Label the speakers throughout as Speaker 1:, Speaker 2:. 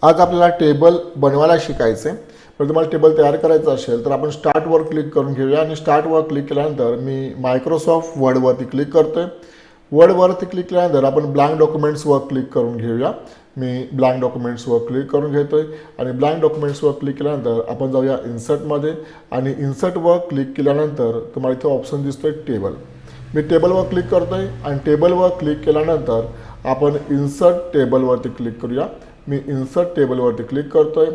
Speaker 1: आज आपल्याला टेबल बनवायला शिकायचे. तर तुम्हाला टेबल तयार करायचं असेल तर आपण स्टार्टवर क्लिक करून घेऊया आणि स्टार्टवर क्लिक केल्यानंतर मी मायक्रोसॉफ्ट वर्डवरती क्लिक करतोय. वर्डवरती क्लिक केल्यानंतर आपण ब्लँक डॉक्युमेंट्सवर क्लिक करून घेऊया. मी ब्लँक डॉक्युमेंट्सवर क्लिक करून घेतोय आणि ब्लँक डॉक्युमेंट्सवर क्लिक केल्यानंतर आपण जाऊया इन्सर्टमध्ये आणि इन्सर्टवर क्लिक केल्यानंतर तुम्हाला इथे ऑप्शन दिसतोय टेबल. मी टेबलवर क्लिक करतोय आणि टेबलवर क्लिक केल्यानंतर आपण इन्सर्ट टेबलवरती क्लिक करूया. मी इन्सर्ट टेबलवरती क्लिक करतोय.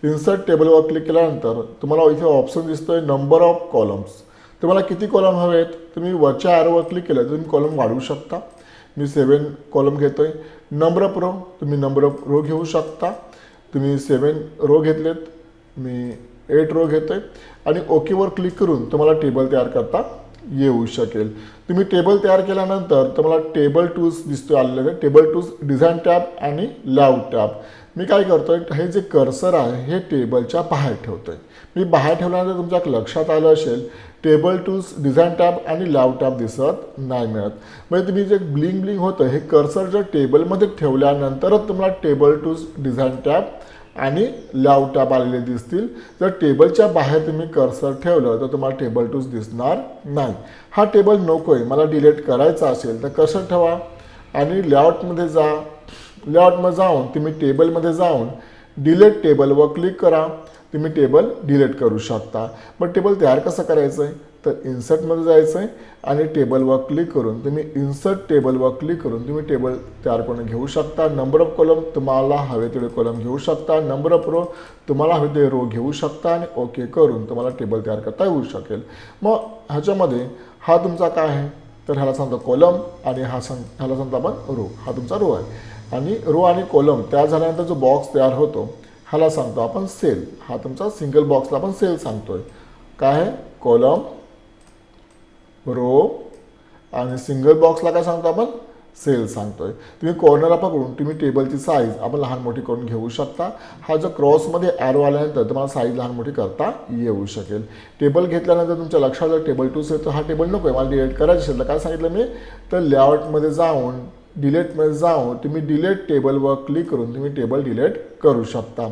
Speaker 1: इन्सर्ट टेबलवर क्लिक केल्यानंतर तुम्हाला इथे ऑप्शन दिसतोय नंबर ऑफ कॉलम्स. तुम्हाला किती कॉलम हवेत तुम्ही वरच्या ॲरोवर क्लिक केलं तर तुम्ही कॉलम वाढवू शकता. मी 7 कॉलम घेतोय. नंबर ऑफ रो तुम्ही नंबर ऑफ रो घेऊ शकता. तुम्ही 7 रो घेतलेत, मी 8 रो घेतोय आणि ओकेवर क्लिक करून तुम्हाला टेबल तयार करता येऊ शकेल. तुम्ही टेबल तयार केल्यानंतर तुम्हाला टेबल टूल्स दिसतो आलेले आहे. टेबल टूल्स डिझाईन टॅब आणि लेआउट टॅब. मी काय करतोय, हे जे कर्सर आहे हे टेबलच्या बाहेर ठेवतोय. मी बाहेर ठेवल्यानंतर तुमच्या लक्षात आलं असेल टेबल टूल्स डिझाईन टॅब आणि लेआउट टॅब दिसत नाही मिळत. म्हणजे तुम्ही जे ब्लिंक ब्लिंक होतं हे कर्सर जर टेबलमध्ये ठेवल्यानंतरच तुम्हाला टेबल टूल्स डिझाईन टॅब आणि लेआउट टॅब आलेले दिसतील. जर टेबलच्या बाहेर तुम्ही कर्सर ठेवलं तर तुम्हाला टेबल टूल्स दिसणार नाही. हा टेबल नको आहे, मला डिलीट करायचा असेल तर कर्सर ठेवा आणि लेआउटमध्ये जा. लेआउटमध्ये जाऊन तुम्ही टेबलमध्ये जाऊन डिलीट टेबलवर क्लिक करा. तुम्ही टेबल डिलीट करू शकता. पण टेबल तयार कसं करायचं आहे तर इन्सर्टमध्ये जायचं आहे आणि टेबलवर क्लिक करून तुम्ही इन्सर्ट टेबलवर क्लिक करून तुम्ही टेबल तयार करून घेऊ शकता. नंबर ऑफ कॉलम तुम्हाला हवे तेवढे कॉलम घेऊ शकता. नंबर ऑफ रो तुम्हाला हवे ते रो घेऊ शकता आणि ओके करून तुम्हाला टेबल तयार करता येऊ शकेल. मग ह्याच्यामध्ये हा तुमचा काय आहे तर ह्याला सांगतो कॉलम आणि ह्याला सांगतो आपण रो. हा तुमचा रो आहे आणि रो आणि कॉलम तयार झाल्यानंतर जो बॉक्स तयार होतो ह्याला सांगतो आपण सेल. हा तुमचा सिंगल बॉक्सला आपण सेल सांगतोय. काय आहे कॉलम, रो आणि सिंगल बॉक्सला काय सांगतो आपण सेल सांगतोय. तुम्ही कॉर्नरला पकडून तुम्ही टेबलची साईज आपण लहान मोठी करून घेऊ शकता. हा जो क्रॉसमध्ये ॲरो आल्यानंतर तुम्हाला साईज लहान मोठी करता येऊ शकेल. टेबल घेतल्यानंतर तुमच्या लक्षात जर टेबल टूल्स येतो हा टेबल नको आहे मला डिलीट करायचं असेल तर काय सांगितलं मी तर लेआउटमध्ये जाऊन डिलीटमध्ये जाऊन तुम्ही डिलीट टेबलवर क्लिक करून तुम्ही टेबल डिलीट करू शकता.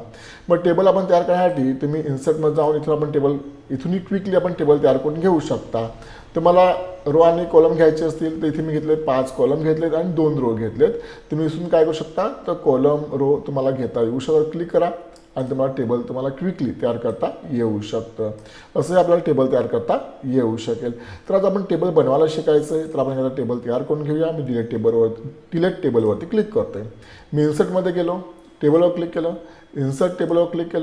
Speaker 1: मग टेबल आपण तयार करण्यासाठी तुम्ही इन्सर्टमध्ये जाऊन इथून आपण टेबल इथूनही क्विकली आपण टेबल तयार करून घेऊ शकता. तुम्हाला रो आणि कॉलम घ्यायचे असतील तर इथे मी घेतले 5 कॉलम घेतलेत आणि 2 रो घेतलेत. तुम्ही इथून काय करू शकता तर कॉलम रो तुम्हाला घेता येऊ शकतात. क्लिक करा आणि तुम्हाला टेबल तुम्हाला क्विकली तयार करता येऊ शकतं. असंही आपल्याला टेबल तयार करता येऊ शकेल. तर आज आपण टेबल बनवायला शिकायचं आहे तर आपण याला टेबल तयार करून घेऊया. मी डिलीट टेबलवरती क्लिक करतोय. मी इन्सर्टमध्ये गेलो, टेबलवर क्लिक केलं, इन्सर्ट टेबलवर क्लिक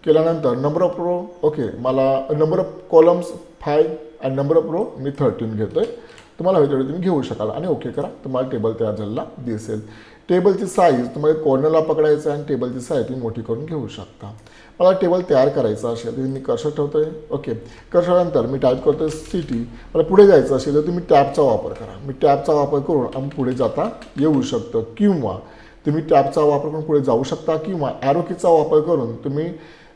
Speaker 1: केल्यानंतर नंबर ऑफ रो ओके मला नंबर ऑफ कॉलम्स 5 आणि नंबर ऑफ रो मी 13 घेतोय. तुम्हाला हवे तेवढे तुम्ही घेऊ शकाल आणि ओके करा. तुम्हाला टेबल तयार झालेला दिसेल. टेबलची साईज तुम्हाला कॉर्नरला पकडायचं आहे आणि टेबलची साईज तुम्ही मोठी करून घेऊ शकता. मला टेबल तयार करायचं असेल तर मी कर्सर ठेवतोय. ओके कर्सरनंतर मी टाईप करतोय सिटी. मला पुढे जायचं असेल तर तुम्ही टॅबचा वापर करा. मी टॅबचा वापर करून आम्ही पुढे जाता येऊ शकतं किंवा तुम्ही टॅबचा वापर करून पुढे जाऊ शकता किंवा ॲरो कीचा वापर करून तुम्ही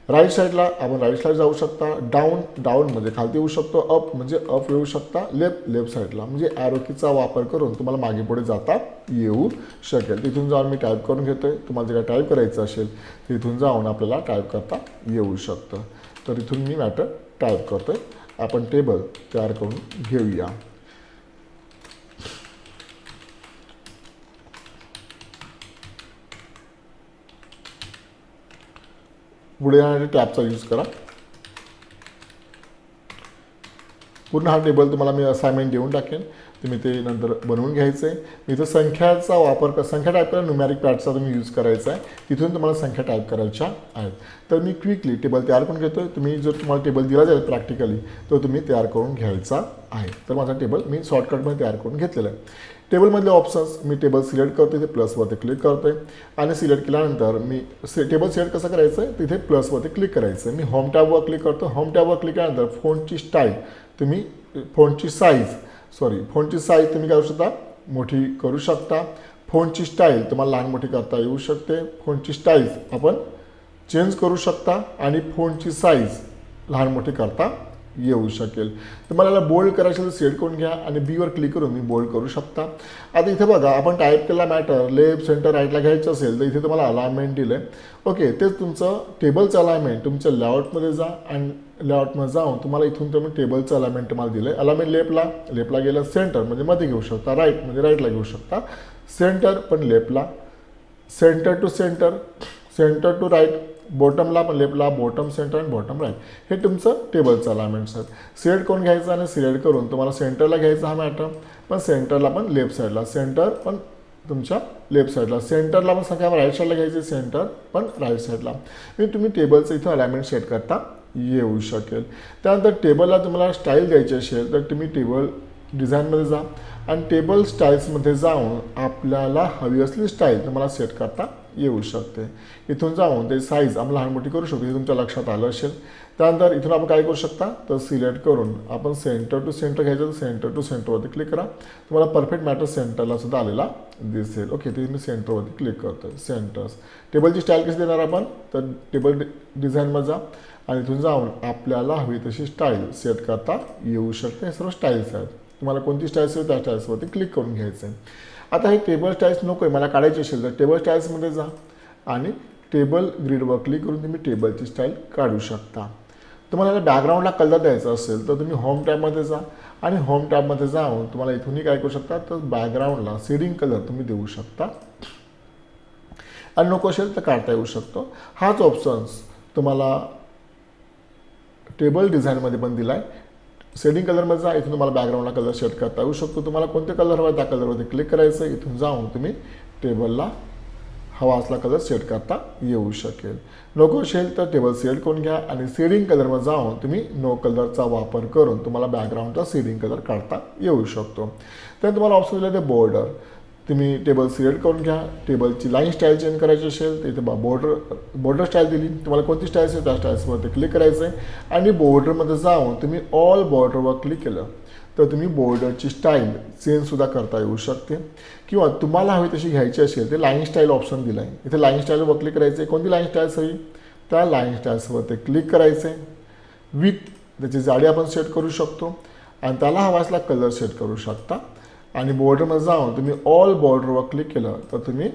Speaker 1: राईट साईडला आपण राईट साईड जाऊ शकता. डाऊन म्हणजे खालती येऊ शकतो. अप म्हणजे अप येऊ शकता. लेफ्ट साईडला म्हणजे ॲरो कीचा वापर करून तुम्हाला मागे पुढे जाता येऊ शकेल. तिथून जाऊन मी टाईप करून घेतोय. तुम्हाला जे काय टाईप करायचं असेल तिथून जाऊन आपल्याला टाईप करता येऊ शकतं. तर इथून मी मॅटर टाईप करतोय. आपण टेबल तयार करून घेऊया. पुढे जाण्यासाठी टॅबचा यूज करा. पूर्ण हा टेबल तुम्हाला मी असाइनमेंट देऊन टाकेन. तुम्ही ते नंतर बनवून घ्यायचं आहे. इथं संख्याचा वापर संख्या टाईप करा. न्यूमॅरिक पॅडचा तुम्ही यूज करायचा आहे. तिथून तुम्हाला संख्या टाईप करायच्या आहेत. तर मी क्विकली टेबल तयार करून घेतो. तुम्ही जर तुम्हाला टेबल दिला जाईल प्रॅक्टिकली तर तुम्ही तयार करून घ्यायचा आहे. तर माझा टेबल मी शॉर्टकटमध्ये तयार करून घेतलेला आहे. टेबलमधले ऑप्शन्स मी टेबल सिलेक्ट करतो. तिथे प्लसवरती क्लिक करतो आहे आणि सिलेक्ट केल्यानंतर मी टेबल सिलेक्ट कसं करायचं आहे तिथे प्लसवरती क्लिक करायचं आहे. मी होम टॅबवर क्लिक करतो. होम टॅबवर क्लिक केल्यानंतर फोनची स्टाईल तुम्ही फोनची साईज तुम्ही काय करू शकता मोठी करू शकता. फोनची स्टाईल तुम्हाला लहान मोठी करता येऊ शकते. फोनची स्टाईल आपण चेंज करू शकता आणि फोनची साईज लहान मोठी करता येऊ शकेल. तुम्हाला याला बोल्ड करायचं तर सिलेक्ट करून घ्या आणि बीवर क्लिक करून तुम्ही बोल्ड करू शकता. आता इथे बघा आपण टाईप केला मॅटर लेफ्ट सेंटर राईटला घ्यायचं असेल तर इथे तुम्हाला अलाइनमेंट दिलं आहे. ओके, तेच तुमचं टेबलचं अलाइनमेंट तुमच्या लेआउटमध्ये जा आणि लेआउटमध्ये जाऊन तुम्हाला इथून तुम्ही टेबलचं अलाइनमेंट तुम्हाला दिलं आहे. अलाइनमेंट लेफ्टला गेलं, सेंटर म्हणजे मध्ये घेऊ शकता, राईट म्हणजे राईटला घेऊ शकता, सेंटर पण लेफ्टला, center to center, center to right, बॉटमला पण लेफ्टला, बॉटम सेंटर आणि बॉटम राईट. हे तुमचं टेबलचं अलाइनमेंट्स आहेत. सिलेक्ट करून घ्यायचं आणि सिलेक्ट करून तुम्हाला सेंटरला घ्यायचा हा मॅटर, पण सेंटरला पण लेफ्ट साईडला, सेंटर पण तुमच्या लेफ्ट साईडला, सेंटरला पण सांगा राईट साईडला घ्यायचे, सेंटर पण राईट साईडला. मी तुम्ही टेबलचं इथं अलाइनमेंट सेट करता येऊ शकेल. त्यानंतर टेबलला तुम्हाला स्टाईल द्यायची असेल तर तुम्ही टेबल डिझाईनमध्ये जा आणि टेबल स्टाईल्समध्ये जाऊन आपल्याला हवी असलेली स्टाईल तुम्हाला सेट करता येऊ शकते. इथून जाऊन ते साईज आपण लहान मोठी करू शकतो, हे तुमच्या लक्षात आलं असेल. त्यानंतर इथून आपण काय करू शकता तर सिलेक्ट करून आपण सेंटर टू सेंटर घ्यायचं, तर सेंटर टू सेंटरवरती क्लिक करा. तुम्हाला परफेक्ट मॅटर सेंटरला सुद्धा आलेला दिसेल. ओके, ते मी सेंटरवरती क्लिक करतो. सेंटर्स टेबलची स्टाईल कशी देणार आपण तर टेबल डिझाईनमध्ये जा आणि इथून जाऊन आपल्याला हवी तशी स्टाईल सेट करता येऊ शकते. हे सर्व स्टाईल्स आहेत. तुम्हाला कोणती स्टाईल्स आहे त्या स्टाईल्सवरती क्लिक करून घ्यायचं आहे. आता हे टेबल स्टाईल्स नको आहे मला काढायची असेल तर टेबल स्टाईल्समध्ये जा आणि टेबल ग्रीडवर क्लिक करून तुम्ही टेबलची स्टाईल काढू शकता. तुम्हाला याला बॅकग्राऊंडला कलर द्यायचा असेल तर तुम्ही होम टॅबमध्ये जा आणि होम टॅबमध्ये जाऊन तुम्हाला इथूनही काय करू शकता तर बॅकग्राऊंडला शेडिंग कलर तुम्ही देऊ शकता आणि नको असेल तर काढता येऊ शकतो. हाच ऑप्शन्स तुम्हाला टेबल डिझाईनमध्ये पण दिला आहे. शेडिंग कलरमध्ये जा, इथून तुम्हाला बॅकग्राऊंडला कलर सेट करता येऊ शकतो. तुम्हाला कोणते कलर हवा त्या कलरवरती क्लिक करायचं, इथून जाऊन तुम्ही टेबलला हवा असला कलर सेट करता येऊ शकेल. नको असेल तर टेबल सिलेक्ट करून घ्या आणि शेडिंग कलरमध्ये जाऊन तुम्ही नो कलरचा वापर करून तुम्हाला बॅकग्राऊंडचा शेडिंग कलर काढता येऊ शकतो. तर तुम्हाला ऑप्शन दिलं ते बॉर्डर, तुम्ही टेबल सिलेक्ट करून घ्या. टेबलची लाईन स्टाईल चेंज करायची असेल तर इथे बॉर्डर स्टाईल दिली, तुम्हाला कोणती स्टाईल असेल त्या स्टाईल्सवरती क्लिक करायचं आहे आणि बॉर्डरमध्ये जाऊन तुम्ही ऑल बॉर्डरवर क्लिक केलं तर तुम्ही बॉर्डरची स्टाईल चेंजसुद्धा करता येऊ शकते किंवा तुम्हाला हवी तशी घ्यायची असेल ते लाईन स्टाईल ऑप्शन दिला आहे. इथे लाईन स्टाईलवर क्लिक करायचं आहे. कोणती लाईन स्टाईल्स हवी त्या लाईन स्टाईल्सवरती क्लिक करायचं आहे. विथ त्याची जाडी आपण सेट करू शकतो आणि त्याला हवा असला कलर सेट करू शकता आणि बॉर्डरमध्ये जाऊन तुम्ही ऑल बॉर्डरवर क्लिक केलं तर तुम्ही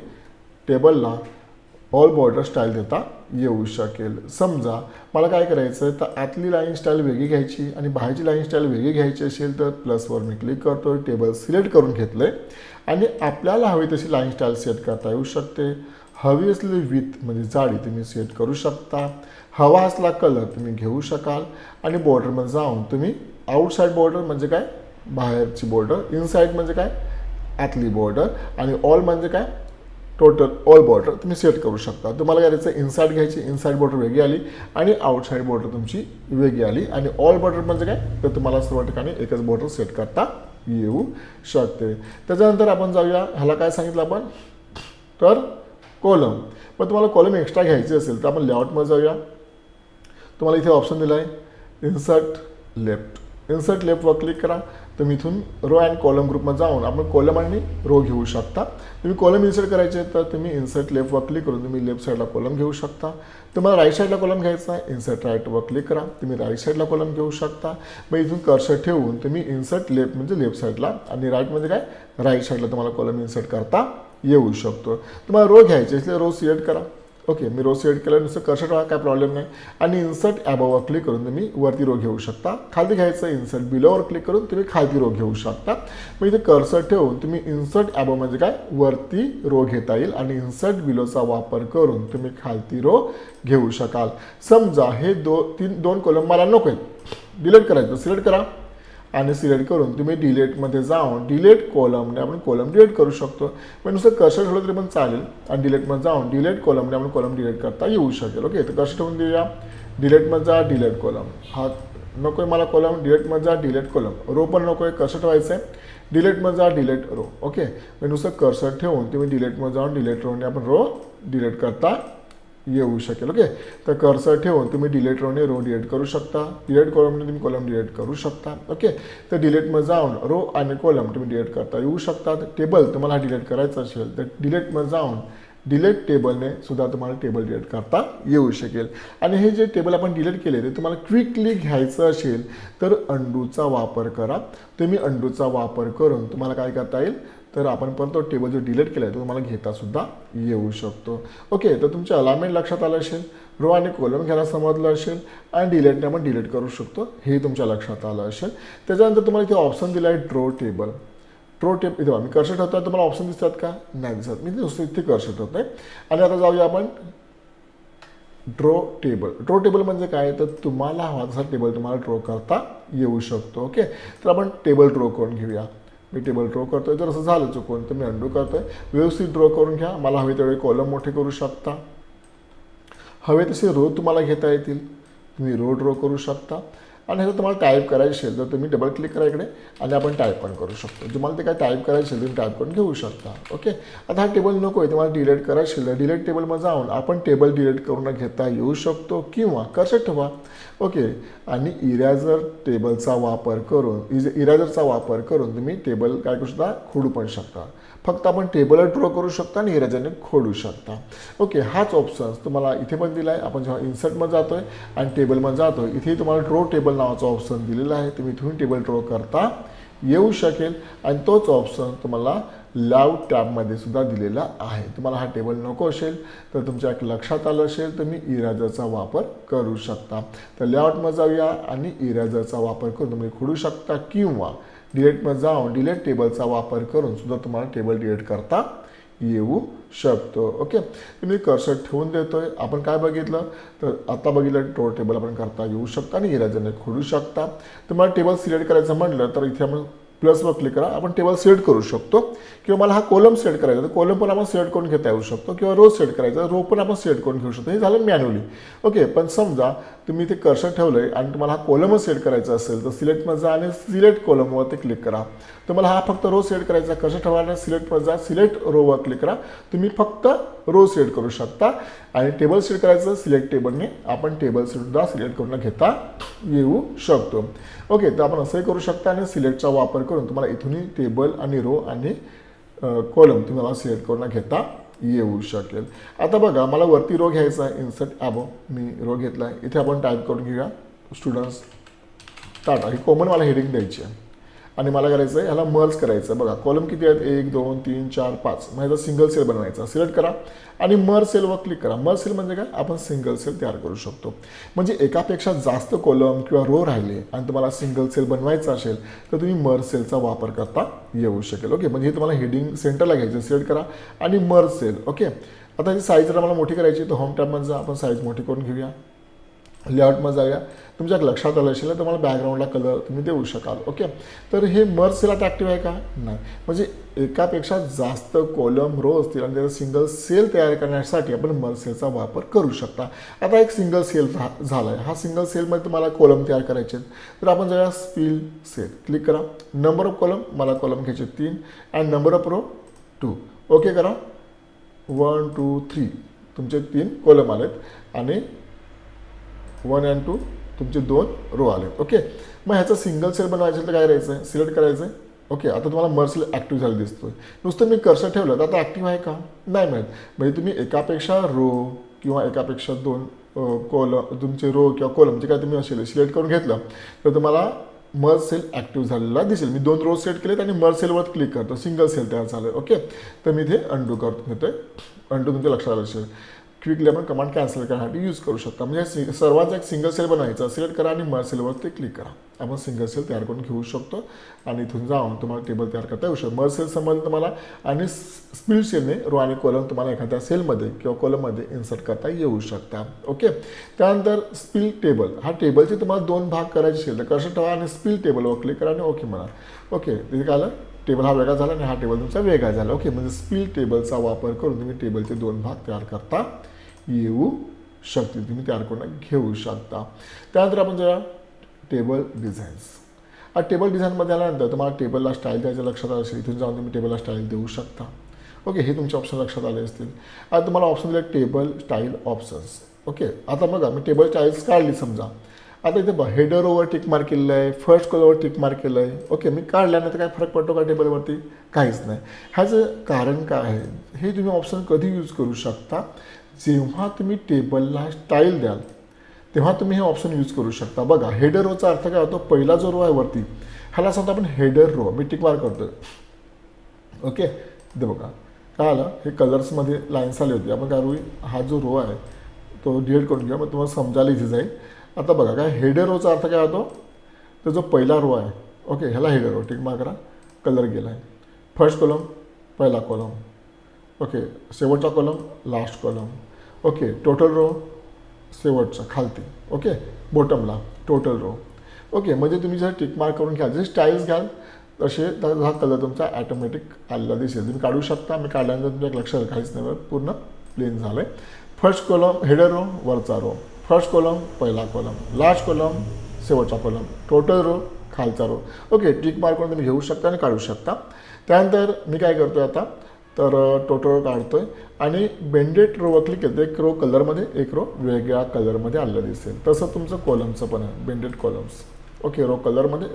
Speaker 1: टेबलला ऑल बॉर्डर स्टाईल देता येऊ शकेल. समजा मला काय करायचं आहे तर आतली लाईन स्टाईल वेगळी घ्यायची आणि बाहेरची लाईन स्टाईल वेगळी घ्यायची असेल तर प्लसवर मी क्लिक करतो, टेबल सिलेक्ट करून घेतलं आहे आणि आपल्याला हवी तशी लाईन स्टाईल सेट करता येऊ शकते. हवी असलेली विथ म्हणजे जाडी तुम्ही सेट करू शकता, हवा असला कलर तुम्ही घेऊ शकाल आणि बॉर्डरमध्ये जाऊन तुम्ही आउटसाईड बॉर्डर म्हणजे काय बाहेरची बॉर्डर, इनसाईड म्हणजे काय आतली बॉर्डर आणि ऑल म्हणजे काय टोटल ऑल बॉर्डर तुम्ही सेट करू शकता. तुम्हाला काय करायचं इनसाईड घ्यायची, इनसाईड बॉर्डर वेगळी आली आणि आउटसाईड बॉर्डर तुमची वेगळी आली आणि ऑल बॉर्डर म्हणजे काय तर तुम्हाला सर्व ठिकाणी एकच बॉर्डर सेट करता येऊ शकते. त्याच्यानंतर आपण जाऊया ह्याला काय सांगितलं आपण तर कॉलम. पण तुम्हाला कॉलम एक्स्ट्रा घ्यायचे असेल तर आपण लेआउटमध्ये जाऊया. तुम्हाला इथे ऑप्शन दिला आहे इन्सर्ट लेफ्ट, इन्सर्ट लेफ्टवर क्लिक करा. तुम्ही इथून रो अँड कॉलम ग्रुपमध्ये जाऊन आपण कॉलम आणि रो घेऊ शकता. तुम्ही कॉलम इन्सर्ट करायचे तर तुम्ही इन्सर्ट लेफ्टवर क्लिक करून तुम्ही लेफ्ट साईडला कॉलम घेऊ शकता. तुम्हाला राईट साईडला कॉलम घ्यायचा आहे इन्सर्ट राईटवर क्लिक करा, तुम्ही राईट साईडला कॉलम घेऊ शकता. मग इथून कर्सर ठेवून तुम्ही इन्सर्ट लेफ्ट म्हणजे लेफ्ट साईडला आणि राईट म्हणजे काय राईट साईडला तुम्हाला कॉलम इन्सर्ट करता येऊ शकतो. तुम्हाला रो घ्यायचे असले रो सिलेक्ट करा. ओके, मी रो सिलेक्ट केलं नुसतं कर्सर ठेवा काय प्रॉब्लेम नाही आणि इन्सर्ट ॲबोवर क्लिक करून तुम्ही वरती रो घेऊ शकता. खाली घ्यायचं इन्सर्ट बिलोवर क्लिक करून तुम्ही खालती रो घेऊ शकता. मग इथे कर्सर ठेवून तुम्ही इन्सर्ट ॲबो म्हणजे काय वरती रो घेता येईल आणि इन्सर्ट बिलोचा वापर करून तुम्ही खालती रो घेऊ शकाल. समजा हे दोन कॉलम मला नको आहेत, डिलीट करायचं सिलेक्ट करा आणि सिलेक्ट करून तुम्ही डिलीटमध्ये जाऊन डिलीट कॉलमने आपण कॉलम डिलीट करू शकतो. पण नुसतं कर्सर ठेवलं तरी पण चालेल आणि डिलीटमध्ये जाऊन डिलीट कॉलमने आपण कॉलम डिलीट करता येऊ शकेल. ओके, तर कर्सर ठेवून देऊया, डिलीटमध्ये जा डिलीट कॉलम, हा नको आहे मला कॉलम, डिलीटमध्ये जा डिलीट कॉलम, रो पण नको आहे कर्सर ठेवायचं आहे, डिलीटमध्ये जा डिलीट रो. ओके, मग नुसतं कर्सर ठेवून तुम्ही डिलीटमध्ये जाऊन डिलीट रोने आपण रो डिलीट करता येऊ शकेल. ओके, तर कर्सर ठेवून तुम्ही डिलीट रोने रो डिलीट करू शकता, डिलीट कॉलमने तुम्ही कॉलम डिलीट करू शकता. ओके, तर डिलीटमध्ये जाऊन रो आणि कॉलम तुम्ही डिलीट करता येऊ शकता. टेबल तुम्हाला डिलीट करायचं असेल तर डिलीटमध्ये जाऊन डिलीट टेबलने सुद्धा तुम्हाला टेबल डिलीट करता येऊ शकेल. आणि हे जे टेबल आपण डिलीट केले ते तुम्हाला क्विकली घ्यायचं असेल तर अंडूचा वापर करा. तुम्ही अंडूचा वापर करून तुम्हाला काय करता येईल तर आपण पण तो टेबल जो डिलीट केला आहे तो तुम्हाला घेता सुद्धा येऊ शकतो. ओके, तर तुमच्या अलाइनमेंट लक्षात आलं असेल, रो आणि कॉलम घ्यायला समजलं असेल आणि डिलीटने आपण डिलीट करू शकतो हे तुमच्या लक्षात आलं असेल. त्याच्यानंतर तुम्हाला इथे ऑप्शन दिला आहे ड्रॉ टेबल. ड्रॉ टेबल इथे मी कर्सर ठेवतो, तुम्हाला ऑप्शन दिसतात का? नाही दिसत. मी नुसतं इथे कर्सर ठेवतो आहे. आणि आता जाऊया आपण ड्रॉ टेबल. ड्रॉ टेबल म्हणजे काय तर तुम्हाला हवा तसा टेबल तुम्हाला ड्रॉ करता येऊ शकतो. ओके, तर आपण टेबल ड्रॉ करून घेऊया. मी टेबल ड्रॉ करतोय, जर असं झालं चुकून तर मी अंडू करतोय. व्यवस्थित ड्रॉ करून घ्या. मला हवे तेवढे कॉलम मोठे करू शकता, हवे तसे रो तुम्हाला घेता येतील, तुम्ही रो ड्रॉ करू शकता. आणि हे तुम्हाला टाईप करायचे असेल तर तुम्ही डबल क्लिक करा इकडे आणि आपण टाईप पण करू शकतो. तुम्हाला ते काय टाईप करायचं असेल तुम्ही टाईप करून घेऊ शकता. ओके, आता हा टेबल नको आहे तुम्हाला डिलीट करायचं असेल तर डिलीट टेबलमध्ये जाऊन आपण टेबल डिलीट करून घेता येऊ शकतो किंवा कर्सर ठेवा. ओके, आणि इरेजर टेबलचा वापर करून इरेजरचा वापर करून तुम्ही टेबल काय करू शकता खोडू पण शकता. फक्त आपण टेबल ड्रॉ करू शकता आणि इरेजरने खोडू शकता. ओके, हाच ऑप्शन तुम्हाला इथे पण दिला आहे. आपण जेव्हा इन्सर्टमध्ये जातो आहे आणि टेबलमध्ये जातो आहे इथे तुम्हाला ड्रॉ टेबल नावाचा ऑप्शन दिलेला आहे. तुम्ही इथून टेबल ड्रॉ करता येऊ शकेल आणि तोच ऑप्शन तुम्हाला लेआउट टॅबमध्ये सुद्धा दिलेला आहे. तुम्हाला हा टेबल नको असेल तर तुमच्या एक लक्षात आलं असेल तर मी इरेजरचा वापर करू शकता. तर लेआउटमध्ये जाऊया आणि इरेजरचा वापर करून तुम्ही खोडू शकता किंवा डिलीटमध्ये जाऊन डिलीट टेबलचा वापर करून सुद्धा तुम्हाला टेबल डिलीट करता येऊ शकतो. ओके, मी कर्सर ठेवून देतोय. आपण काय बघितलं तर आता बघितलं ड्रॉ टेबल आपण करता येऊ शकता आणि इरेजरने खोडू शकता. तुम्हाला टेबल सिलेक्ट करायचं म्हटलं तर इथे आपण प्लसवर क्लिक करा. आपण टेबल सिलेक्ट करू शकतो किंवा मला हा कॉलम सिलेक्ट करायचा तर कॉलम पण आपण सिलेक्ट करून घेता येऊ शकतो किंवा रो सिलेक्ट करायचा रो पण आपण सिलेक्ट करून घेऊ शकतो. हे झालं मॅन्युअली. ओके, पण समजा तुम्ही ते कर्सर ठेवलं आहे आणि तुम्हाला हा कॉलमच सिलेक्ट करायचा असेल तर सिलेक्टमध्ये जा आणि सिलेक्ट कॉलमवरती क्लिक करा. तुम्हाला हा फक्त रो सिलेक्ट करायचा कर्सर ठेवायला सिलेक्टमध्ये जा, सिलेक्ट रोवर क्लिक करा. तुम्ही फक्त रो सिलेक्ट करू शकता आणि टेबल सिलेक्ट करायचं सिलेक्ट टेबलने आपण टेबल सुद्धा सिलेक्ट करून घेता येऊ शकतो. ओके, तर आपण असंही करू शकता आणि सिलेक्टचा वापर करून तुम्हाला इथूनही टेबल आणि रो आणि कॉलम तुम्हाला सिलेक्ट करून घेता येऊ शकेल. आता बघा मला वरती रो घ्यायचा आहे, इन्सर्ट ॲबो मी रो घेतला आहे. इथे आपण टाईप करून घेऊया स्टुडंट्स टाटा. ही कॉमन मला हेडिंग द्यायची आहे आणि मला करायचं आहे ह्याला मर्ज करायचं. बघा कॉलम किती आहेत 1 2 3 4 5. मग ह्याचा सिंगल सेल बनवायचा. सिलेक्ट करा आणि मर्ज सेलवर क्लिक करा. मर्ज सेल म्हणजे काय आपण सिंगल सेल तयार करू शकतो. म्हणजे एकापेक्षा जास्त कॉलम किंवा रो राहिले आणि तुम्हाला सिंगल सेल बनवायचा असेल तर तुम्ही मर्ज सेलचा वापर करता येऊ शकेल. ओके, म्हणजे हे तुम्हाला हेडिंग सेंटरला घ्यायचं. सिलेक्ट करा आणि मर्ज सेल. ओके, आता ही साईज जर मला मोठी करायची तर होम टॅबमध्ये जा, आपण साईज मोठी करून घेऊया. लेआउटमध्ये जाऊया. तुमच्या लक्षात आलं असेल तर तुम्हाला बॅकग्राऊंडला कलर तुम्ही देऊ शकाल. ओके, तर हे मर्ज सेल आता ॲक्टिव्ह आहे का? नाही. म्हणजे एकापेक्षा जास्त कॉलम रो असतील आणि त्याचा सिंगल सेल तयार करण्यासाठी आपण मर्ज सेलचा वापर करू शकता. आता एक सिंगल सेल झाला आहे. हा सिंगल सेलमध्ये तुम्हाला कॉलम तयार करायचे आहेत तर आपण जाऊया स्पिल सेल क्लिक करा. नंबर ऑफ कॉलम मला कॉलम घ्यायचे 3 आणि नंबर ऑफ रो 2. ओके करा. 1 2 3 तुमचे 3 कॉलम आलेत आणि 1 and 2 तुमचे 2 रो आले. ओके, मग ह्याचं सिंगल सेल बनवायचं तर काय करायचं आहे सिलेक्ट करायचं आहे. ओके, आता तुम्हाला मर्ज सेल ॲक्टिव्ह झालं दिसतोय. नुसतं मी कर्सर ठेवलं तर आता ॲक्टिव्ह आहे का? नाही मिळत. म्हणजे तुम्ही एकापेक्षा रो किंवा एकापेक्षा 2 कॉलम तुमचे रो किंवा कॉलम जे काय तुम्ही असेल सिलेक्ट करून घेतलं तर तुम्हाला मर्ज सेल ॲक्टिव्ह झालेला दिसेल. मी 2 रो सेट केलेत आणि मर्ज सेलवर क्लिक करतो. सिंगल सेल तयार झालं. ओके, तर मी इथे अंडू करतो घेतोय. अंडू तुमच्या लक्षात आलं असेल. क्विकली आपण कमांड कॅन्सल करण्यासाठी यूज करू शकता. म्हणजे सर्वांचा एक सिंगल सेल बनवायचा. सिलेक्ट करा आणि मर्ज सेलवरती क्लिक करा. आपण सिंगल सेल तयार करून घेऊ शकतो आणि इथून जाऊन तुम्हाला टेबल तयार करता येऊ शकतो. मर्ज सेल समजलं तुम्हाला आणि स्प्लिट सेलने रो आणि कॉलम तुम्हाला एखाद्या सेलमध्ये किंवा कॉलममध्ये इन्सर्ट करता येऊ शकता. ओके, त्यानंतर स्प्लिट टेबल. हा टेबलचे तुम्हाला 2 भाग करायचे असेल तर कसं ठेवा आणि स्प्लिट टेबलवर क्लिक करा आणि ओके म्हणा. ओके, तिथे काय आलं टेबल हा वेगळा झाला आणि हा टेबल तुमचा वेगळा झाला. ओके, म्हणजे स्प्लिट टेबलचा वापर करून तुम्ही टेबलचे 2 भाग तयार करता येऊ शकतील. तुम्ही तयार करून घेऊ शकता. त्यानंतर आपण जरा टेबल डिझाईन्स. टेबल डिझाईनमध्ये आल्यानंतर तुम्हाला टेबलला स्टाईल द्यायचं लक्षात आलं असेल. इथून जाऊन तुम्ही टेबलला स्टाईल देऊ शकता. ओके, हे तुमचे ऑप्शन लक्षात आले असतील. आता तुम्हाला ऑप्शन दिले टेबल स्टाईल ऑप्शन्स. ओके, आता बघा मी टेबल स्टाईल्स काढली समजा आता इथे बघ हेडर ओवर टिक मार्क केलेलं आहे, फर्स्ट कॉलमवर टिक मार्क केलं आहे. ओके, मी काढल्यानंतर काय फरक पडतो का टेबलवरती? काहीच नाही. ह्याचं कारण काय आहे? हे तुम्ही ऑप्शन कधी यूज करू शकता? जेव्हा तुम्ही टेबलला स्टाईल द्याल तेव्हा तुम्ही हे ऑप्शन यूज करू शकता. बघा हेडर रोचा अर्थ काय होतो? पहिला जो रो आहे वरती ह्याला सांगतो आपण हेडर रो. मी टिक मार्क करतोय. ओके, इथे बघा काय आलं, हे कलर्समध्ये लाईन्स आली होती. आपण काय करू, हा जो रो आहे तो डिलीट करून घ्या, मग तुम्हाला समजायला इझी जाईल. आता बघा काय हेडर रोचा अर्थ काय होतो? तर जो पहिला रो आहे, ओके, ह्याला हेडर रो टिक मार्क करा, कलर गेला आहे. फर्स्ट कॉलम पहिला कॉलम, ओके, शेवटचा column last column, okay, total row शेवटचा खालती, ओके, बॉटमला टोटल रो. ओके, म्हणजे तुम्ही जर टिक मार्क करून घ्याल, जसे स्टाईल्स घ्याल तसे हा कलर तुमचा ॲटोमॅटिक आलेला दिसेल. तुम्ही काढू शकता. मी काढल्यानंतर तुमच्या लक्षात काहीच नाही, पूर्ण प्लेन झालं आहे. फर्स्ट कॉलम हेडर रो वरचा रो, फर्स्ट कॉलम पहिला कॉलम, लास्ट कॉलम शेवटचा कॉलम, टोटल रो खालचा रो. ओके, टिक मार्क करून तुम्ही घेऊ शकता आणि काढू शकता. त्यानंतर मी काय करतो आता, तर टोटल रो काढतोय आणि बेंडेड रोवर क्लिक केलं, एक रो कलरमध्ये एक रो वेगळ्या कलरमध्ये आलेलं दिसेल. तसं तुमचं कॉलमचं पण आहे, बेंडेड कॉलम्स. ओके, रो कलरमध्ये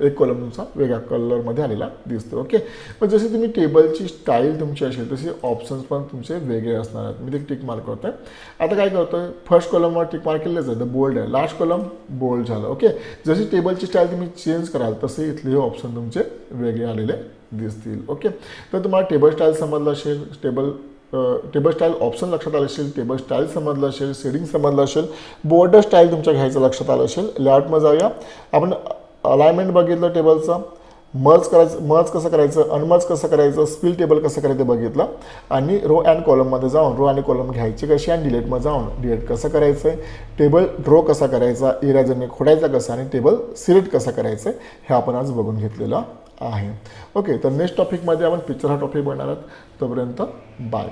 Speaker 1: एक कॉलम तुमचा वेगळ्या कलरमध्ये आलेला दिसतो. ओके, मग जशी तुम्ही टेबलची स्टाईल तुमची असेल तसे ऑप्शन्स पण तुमचे वेगळे असणार आहेत. मी ते टिक मार्क करतोय. आता काय करतोय, फर्स्ट कॉलमवर टिक मार्क केलेलं आहे, बोल्ड आहे, लास्ट कॉलम बोल्ड झालं. ओके, जशी टेबलची स्टाईल तुम्ही चेंज कराल तसे इथले हे ऑप्शन तुमचे वेगळे आलेले दिसतील. ओके, तर तुम्हाला टेबल स्टाईल समजलं असेल, टेबल स्टाईल ऑप्शन लक्षात आलं असेल, टेबल स्टाईल समजलं असेल, शेडिंग समजलं असेल, बॉर्डर स्टाईल तुमच्या घ्यायचं लक्षात आलं असेल. लेआउटमध्ये जाऊया. आपण अलाइनमेंट बघितलं टेबलचं, मर्ज कसं करायचं, अनमर्ज कसं करायचं, स्पिल टेबल कसं करायचं बघितलं. आणि रो अँड कॉलममध्ये जाऊन रो आणि कॉलम घ्यायचे कसे आणि डिलीटमध्ये जाऊन डिलीट कसं करायचं आहे, टेबल ड्रॉ कसा करायचा, इरेजरने खोडायचा कसा आणि टेबल सिलेक्ट कसं करायचं हे आपण आज बघून घेतलेलं आहे. ओके, तर नेक्स्ट टॉपिकमध्ये आपण पिक्चर हा टॉपिक बनणार आहोत. तोपर्यंत बाय.